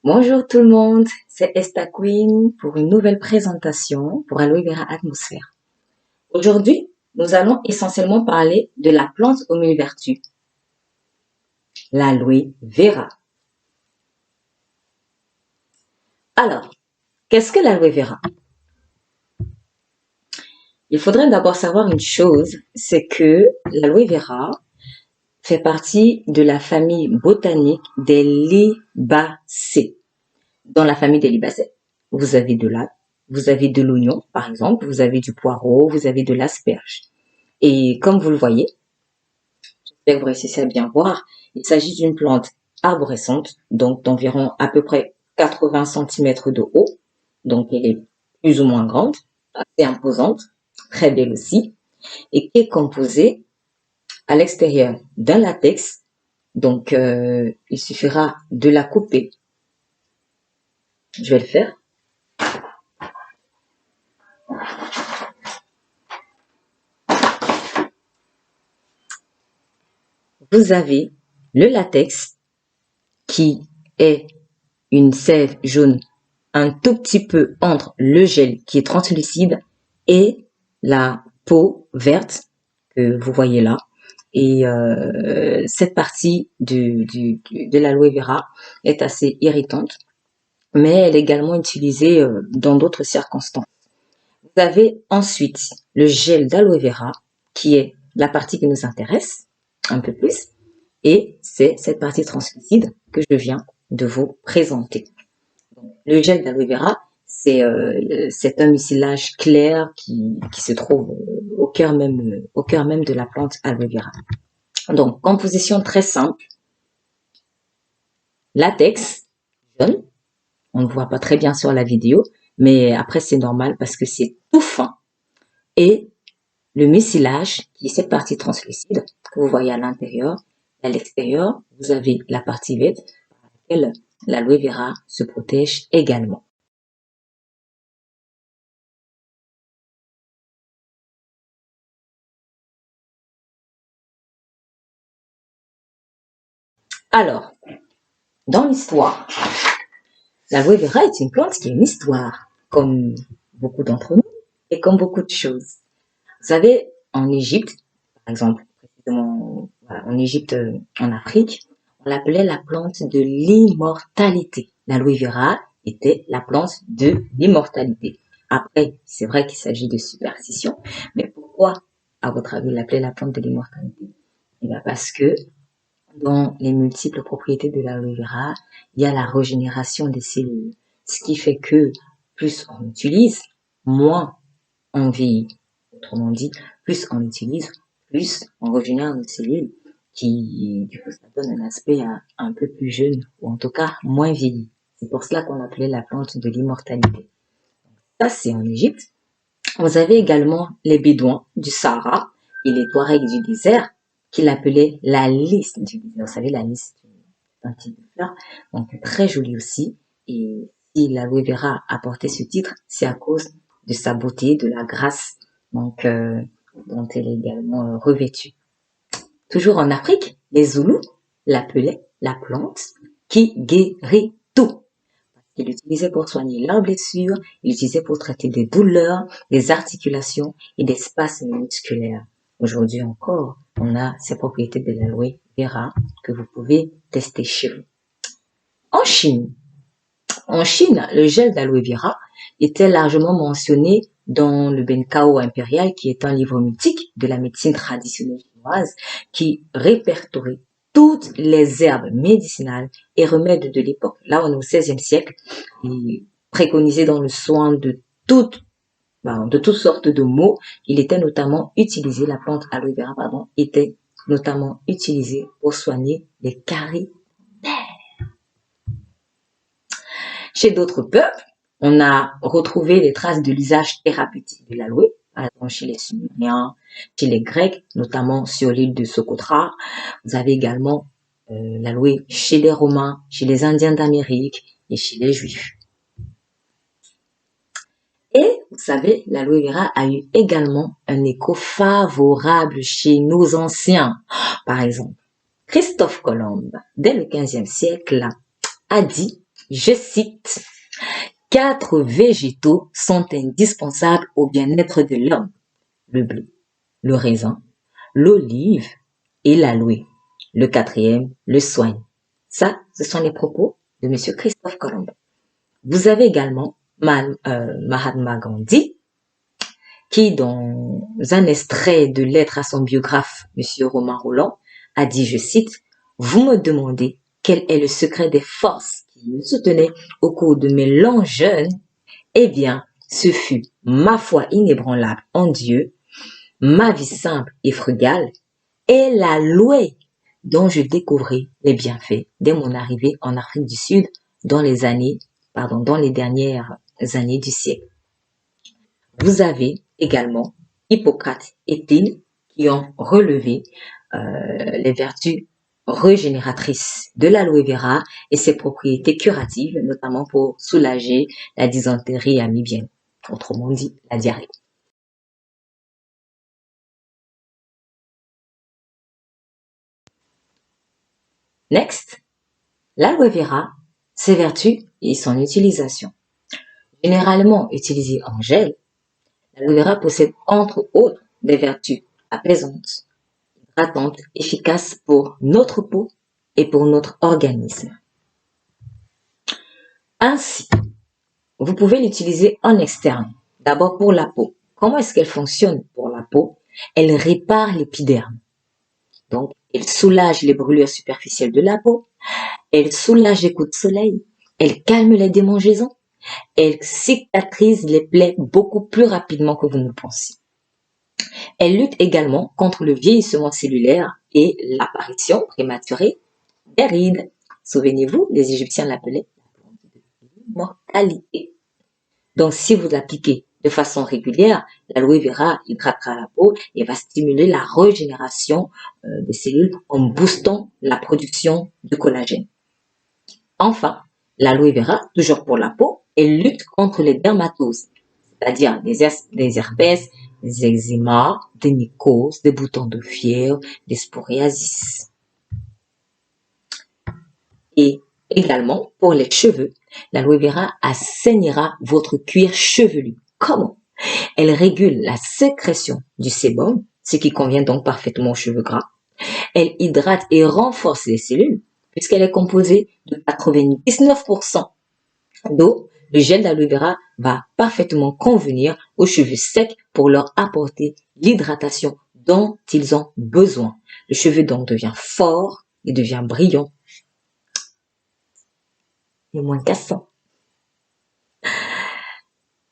Bonjour tout le monde, c'est Esta Queen pour une nouvelle présentation pour Aloe Vera Atmosphère. Aujourd'hui, nous allons essentiellement parler de la plante aux mille vertus, l'Aloe Vera. Alors, qu'est-ce que l'Aloe Vera? Il faudrait d'abord savoir une chose, c'est que l'Aloe Vera fait partie de la famille botanique des Lybacées. Dans la famille des Lybacées, vous avez de l'oignon, par exemple, vous avez du poireau, vous avez de l'asperge. Et comme vous le voyez, j'espère que vous réussissez à bien voir, il s'agit d'une plante arborescente, donc d'environ à peu près 80 cm de haut. Donc elle est plus ou moins grande, assez imposante, très belle aussi, et qui est composée à l'extérieur d'un latex. Donc il suffira de la couper. Je vais le faire. Vous avez le latex qui est une sève jaune un tout petit peu entre le gel qui est translucide et la peau verte que vous voyez là. Et cette partie de l'aloe vera est assez irritante, mais elle est également utilisée dans d'autres circonstances. Vous avez ensuite le gel d'aloe vera qui est la partie qui nous intéresse un peu plus, et c'est cette partie translucide que je viens de vous présenter. Le gel d'aloe vera, c'est un mucilage clair qui se trouve au cœur même de la plante aloe vera. Donc, composition très simple. Latex jaune, on ne voit pas très bien sur la vidéo, mais après c'est normal parce que c'est tout fin. Et le mucilage, qui est cette partie translucide que vous voyez à l'intérieur. À l'extérieur, vous avez la partie verte par laquelle l'aloe vera se protège également. Alors, dans l'histoire, l'aloe vera est une plante qui a une histoire, comme beaucoup d'entre nous et comme beaucoup de choses. Vous savez, en Égypte, par exemple, précisément en Égypte, en Afrique, on l'appelait la plante de l'immortalité. L'aloe vera était la plante de l'immortalité. Après, c'est vrai qu'il s'agit de superstition, mais pourquoi, à votre avis, l'appelait la plante de l'immortalité? Eh bien, parce que dans les multiples propriétés de l'aloe vera, il y a la régénération des cellules. Ce qui fait que plus on utilise, moins on vieillit. Autrement dit, plus on utilise, plus on régénère nos cellules, qui du coup ça donne un aspect un peu plus jeune, ou en tout cas moins vieilli. C'est pour cela qu'on l'appelait la plante de l'immortalité. Ça, c'est en Égypte. Vous avez également les Bédouins du Sahara et les Touaregs du désert qui l'appelaient la lys du désert. Vous savez, la lys, c'est un type de fleur, donc très joli aussi. Et si l'aloe vera a porté ce titre, c'est à cause de sa beauté, de la grâce donc, dont elle est également revêtue. Toujours en Afrique, les Zoulous l'appelaient la plante qui guérit tout. Il l'utilisait pour soigner leurs blessures, il l'utilisait pour traiter des douleurs, des articulations et des spasmes musculaires. Aujourd'hui encore, on a ces propriétés de l'aloe vera que vous pouvez tester chez vous. En Chine, le gel d'aloe vera était largement mentionné dans le Benkao impérial, qui est un livre mythique de la médecine traditionnelle chinoise, qui répertorie toutes les herbes médicinales et remèdes de l'époque. Là, on est au XVIe siècle, et préconisé dans le soin de toutes sortes de maux. Il était notamment utilisé, la plante aloe vera, était notamment utilisée pour soigner les caries. Chez d'autres peuples, on a retrouvé des traces de l'usage thérapeutique de l'aloe, par exemple chez les Sumériens, chez les Grecs, notamment sur l'île de Socotra. Vous avez également l'aloe chez les Romains, chez les Indiens d'Amérique et chez les Juifs. Et vous savez, l'aloe vera a eu également un écho favorable chez nos anciens. Par exemple, Christophe Colomb, dès le XVe siècle, a dit Je cite, « 4 végétaux sont indispensables au bien-être de l'homme. Le blé, le raisin, l'olive et l'aloe. Le quatrième, le soigne. » Ça, ce sont les propos de M. Christophe Colomb. Vous avez également Mahatma Gandhi, qui, dans un extrait de lettre à son biographe, M. Romain Rolland, a dit, je cite, « Vous me demandez quel est le secret des forces qui me soutenaient au cours de mes longs jeûnes. Eh bien, ce fut ma foi inébranlable en Dieu, ma vie simple et frugale, et la louée dont je découvris les bienfaits dès mon arrivée en Afrique du Sud dans les dernières années du siècle. » Vous avez également Hippocrate et Pline qui ont relevé les vertus régénératrices de l'aloe vera et ses propriétés curatives, notamment pour soulager la dysenterie amibienne, autrement dit la diarrhée. Next, l'aloe vera, ses vertus et son utilisation. Généralement utilisée en gel, l'aloe vera possède entre autres des vertus apaisantes, hydratantes, efficaces pour notre peau et pour notre organisme. Ainsi, vous pouvez l'utiliser en externe, d'abord pour la peau. Comment est-ce qu'elle fonctionne pour la peau? Elle répare l'épiderme. Donc, elle soulage les brûlures superficielles de la peau, elle soulage les coups de soleil, elle calme les démangeaisons, elle cicatrise les plaies beaucoup plus rapidement que vous ne le pensez. Elle lutte également contre le vieillissement cellulaire et l'apparition prématurée des rides. Souvenez-vous, les Égyptiens l'appelaient l'immortalité. Donc, si vous l'appliquez de façon régulière, l'aloe vera hydratera la peau et va stimuler la régénération des cellules en boostant la production de collagène. Enfin, l'aloe vera, toujours pour la peau, elle lutte contre les dermatoses, c'est-à-dire des herpès, des eczémas, des mycoses, des boutons de fièvre, des psoriasis. Et également, pour les cheveux, l'aloe vera assainira votre cuir chevelu. Comment? Elle régule la sécrétion du sébum, ce qui convient donc parfaitement aux cheveux gras. Elle hydrate et renforce les cellules, puisqu'elle est composée de 99% d'eau. Le gel d'aloe vera va parfaitement convenir aux cheveux secs pour leur apporter l'hydratation dont ils ont besoin. Le cheveu donc devient fort et devient brillant et moins cassant.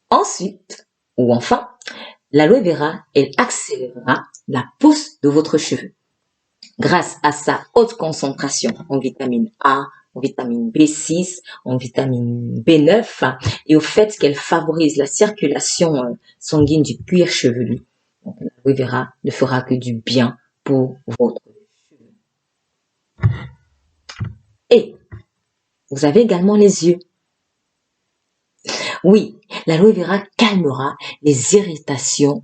Ensuite, ou enfin, l'aloe vera, elle accélérera la pousse de votre cheveu. Grâce à sa haute concentration en vitamine A, en vitamine B6, en vitamine B9 et au fait qu'elle favorise la circulation sanguine du cuir chevelu. Donc, l'aloe vera ne fera que du bien pour votre cheveu. Et vous avez également les yeux. Oui, l'aloe vera calmera les irritations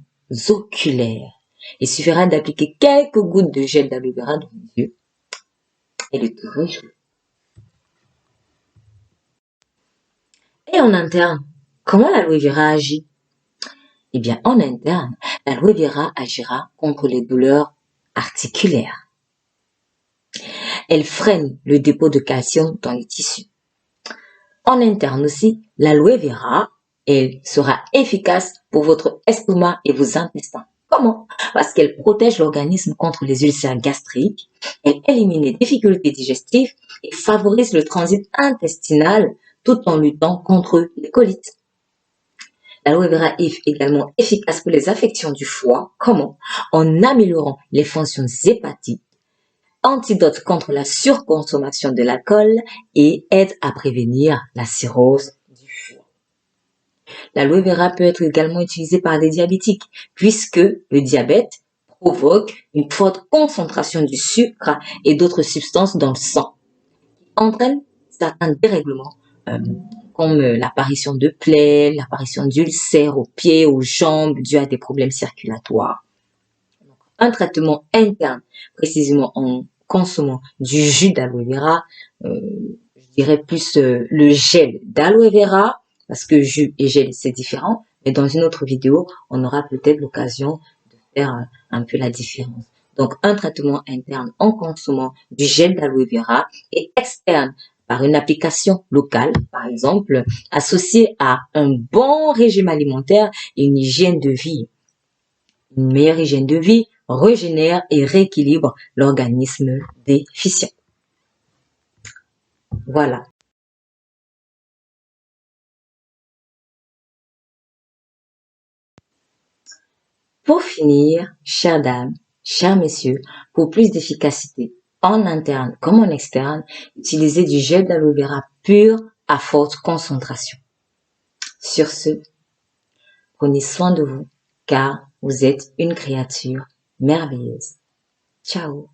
oculaires. Il suffira d'appliquer quelques gouttes de gel d'aloe vera dans les yeux et le tout réjouit. Et en interne, comment l'aloe vera agit? Eh bien, en interne, l'aloe vera agira contre les douleurs articulaires. Elle freine le dépôt de calcium dans les tissus. En interne aussi, l'aloe vera, elle sera efficace pour votre estomac et vos intestins. Comment? Parce qu'elle protège l'organisme contre les ulcères gastriques, elle élimine les difficultés digestives et favorise le transit intestinal tout en luttant contre les colites. L'aloe vera est également efficace pour les affections du foie. Comment? En améliorant les fonctions hépatiques, antidote contre la surconsommation de l'alcool et aide à prévenir la cirrhose du foie. L'aloe vera peut être également utilisé par des diabétiques puisque le diabète provoque une forte concentration du sucre et d'autres substances dans le sang, qui entraîne certains dérèglements comme l'apparition de plaies, l'apparition d'ulcères aux pieds, aux jambes dû à des problèmes circulatoires. Un traitement interne, précisément en consommant du jus d'aloe vera, je dirais plus le gel d'aloe vera, parce que jus et gel, c'est différent. Mais dans une autre vidéo, on aura peut-être l'occasion de faire un peu la différence. Donc, un traitement interne en consommant du gel d'aloe vera et externe par une application locale, par exemple, associé à un bon régime alimentaire et une hygiène de vie. Une meilleure hygiène de vie régénère et rééquilibre l'organisme déficient. Voilà. Pour finir, chères dames, chers messieurs, pour plus d'efficacité en interne comme en externe, utilisez du gel d'aloe vera pur à forte concentration. Sur ce, prenez soin de vous car vous êtes une créature merveilleuse. Ciao.